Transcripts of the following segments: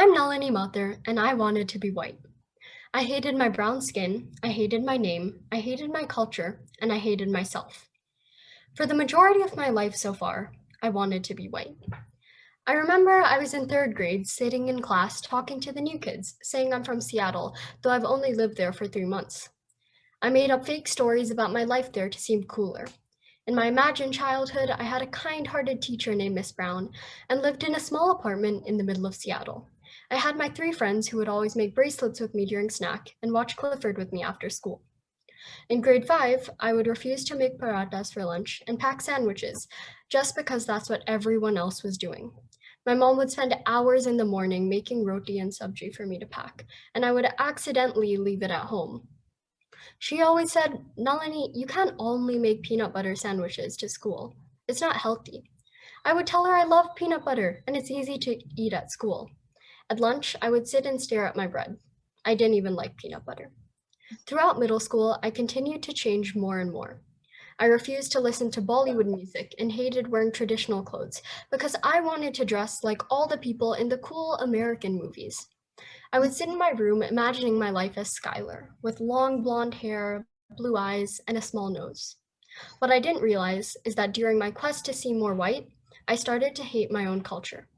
I'm Nalini Mathur, and I wanted to be white. I hated my brown skin, I hated my name, I hated my culture, and I hated myself. For the majority of my life so far, I wanted to be white. I remember I was in third grade, sitting in class talking to the new kids, saying I'm from Seattle, though I've only lived there for 3 months. I made up fake stories about my life there to seem cooler. In my imagined childhood, I had a kind-hearted teacher named Miss Brown and lived in a small apartment in the middle of Seattle. I had my three friends who would always make bracelets with me during snack and watch Clifford with me after school. In grade 5, I would refuse to make paratas for lunch and pack sandwiches just because that's what everyone else was doing. My mom would spend hours in the morning making roti and sabji for me to pack, and I would accidentally leave it at home. She always said, Nalini, you can't only make peanut butter sandwiches to school. It's not healthy. I would tell her I love peanut butter and it's easy to eat at school. At lunch, I would sit and stare at my bread. I didn't even like peanut butter. Throughout middle school, I continued to change more and more. I refused to listen to Bollywood music and hated wearing traditional clothes because I wanted to dress like all the people in the cool American movies. I would sit in my room imagining my life as Skylar, with long blonde hair, blue eyes, and a small nose. What I didn't realize is that during my quest to seem more white, I started to hate my own culture.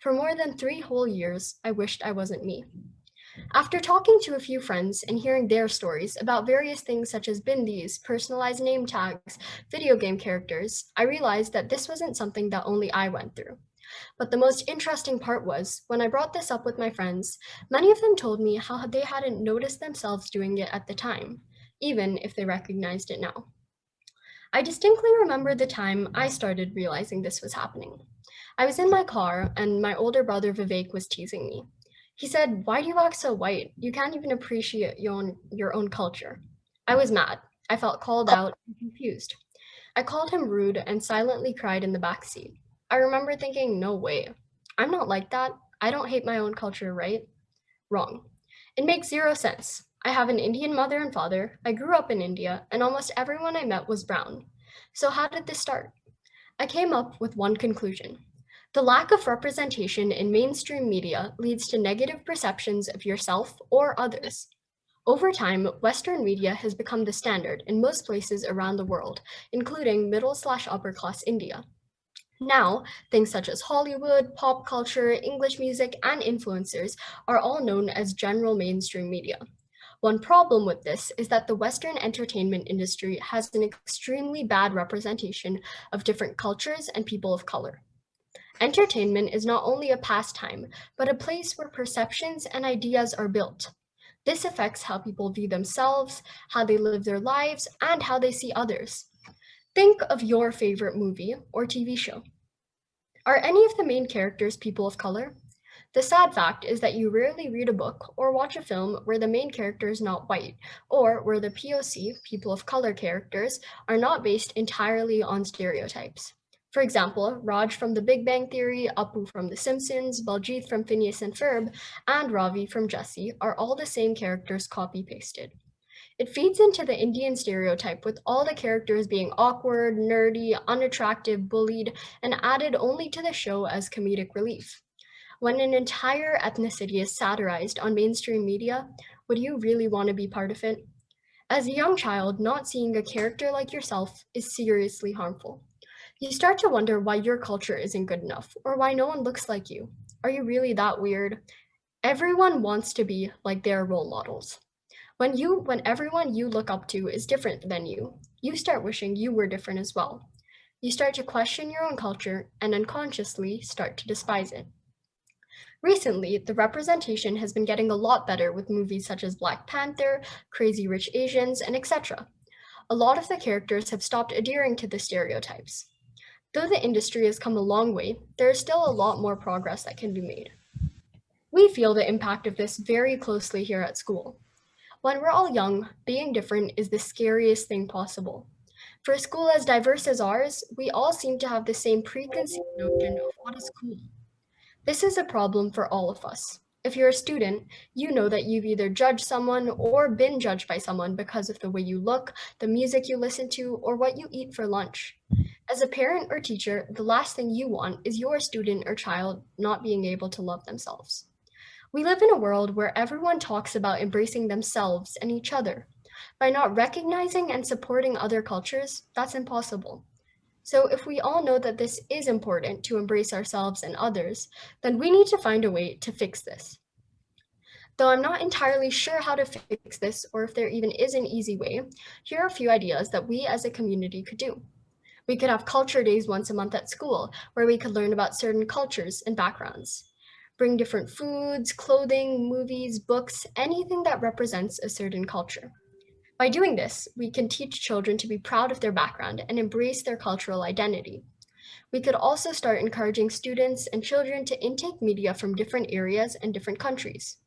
For more than 3 whole years, I wished I wasn't me. After talking to a few friends and hearing their stories about various things such as bindis, personalized name tags, video game characters, I realized that this wasn't something that only I went through. But the most interesting part was, when I brought this up with my friends, many of them told me how they hadn't noticed themselves doing it at the time, even if they recognized it now. I distinctly remember the time I started realizing this was happening. I was in my car and my older brother Vivek was teasing me. He said, "Why do you act so white? You can't even appreciate your own culture." I was mad. I felt called out and confused. I called him rude and silently cried in the back seat. I remember thinking, no way. I'm not like that. I don't hate my own culture, right? Wrong. It makes zero sense. I have an Indian mother and father. I grew up in India, and almost everyone I met was brown. So, how did this start? I came up with one conclusion. The lack of representation in mainstream media leads to negative perceptions of yourself or others. Over time, Western media has become the standard in most places around the world, including middle/upper class India. Now, things such as Hollywood, pop culture, English music, and influencers are all known as general mainstream media. One problem with this is that the Western entertainment industry has an extremely bad representation of different cultures and people of color. Entertainment is not only a pastime, but a place where perceptions and ideas are built. This affects how people view themselves, how they live their lives, and how they see others. Think of your favorite movie or TV show. Are any of the main characters people of color? The sad fact is that you rarely read a book or watch a film where the main character is not white, or where the POC, people of color characters, are not based entirely on stereotypes. For example, Raj from The Big Bang Theory, Apu from The Simpsons, Baljeet from Phineas and Ferb, and Ravi from Jessie are all the same characters copy-pasted. It feeds into the Indian stereotype with all the characters being awkward, nerdy, unattractive, bullied, and added only to the show as comedic relief. When an entire ethnicity is satirized on mainstream media, would you really want to be part of it? As a young child, not seeing a character like yourself is seriously harmful. You start to wonder why your culture isn't good enough, or why no one looks like you. Are you really that weird? Everyone wants to be like their role models. When everyone you look up to is different than you start wishing you were different as well. You start to question your own culture and unconsciously start to despise it. Recently, the representation has been getting a lot better with movies such as Black Panther, Crazy Rich Asians, and etc. A lot of the characters have stopped adhering to the stereotypes. Though the industry has come a long way, there is still a lot more progress that can be made. We feel the impact of this very closely here at school. When we're all young, being different is the scariest thing possible. For a school as diverse as ours, we all seem to have the same preconceived notion of what is cool. This is a problem for all of us. If you're a student, you know that you've either judged someone or been judged by someone because of the way you look, the music you listen to, or what you eat for lunch. As a parent or teacher, the last thing you want is your student or child not being able to love themselves. We live in a world where everyone talks about embracing themselves and each other. By not recognizing and supporting other cultures, that's impossible. So, if we all know that this is important to embrace ourselves and others, then we need to find a way to fix this. Though I'm not entirely sure how to fix this or if there even is an easy way, here are a few ideas that we as a community could do. We could have culture days once a month at school where we could learn about certain cultures and backgrounds. Bring different foods, clothing, movies, books, anything that represents a certain culture. By doing this, we can teach children to be proud of their background and embrace their cultural identity. We could also start encouraging students and children to intake media from different areas and different countries.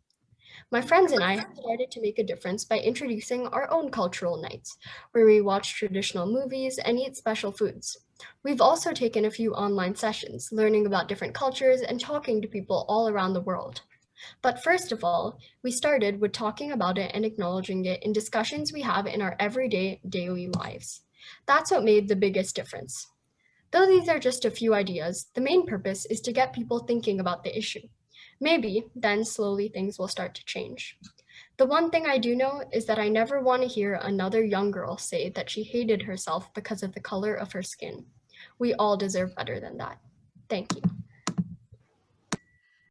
My friends and I have started to make a difference by introducing our own cultural nights, where we watch traditional movies and eat special foods. We've also taken a few online sessions, learning about different cultures and talking to people all around the world. But first of all, we started with talking about it and acknowledging it in discussions we have in our everyday daily lives. That's what made the biggest difference. Though these are just a few ideas, the main purpose is to get people thinking about the issue. Maybe then slowly things will start to change. The one thing I do know is that I never want to hear another young girl say that she hated herself because of the color of her skin. We all deserve better than that. Thank you.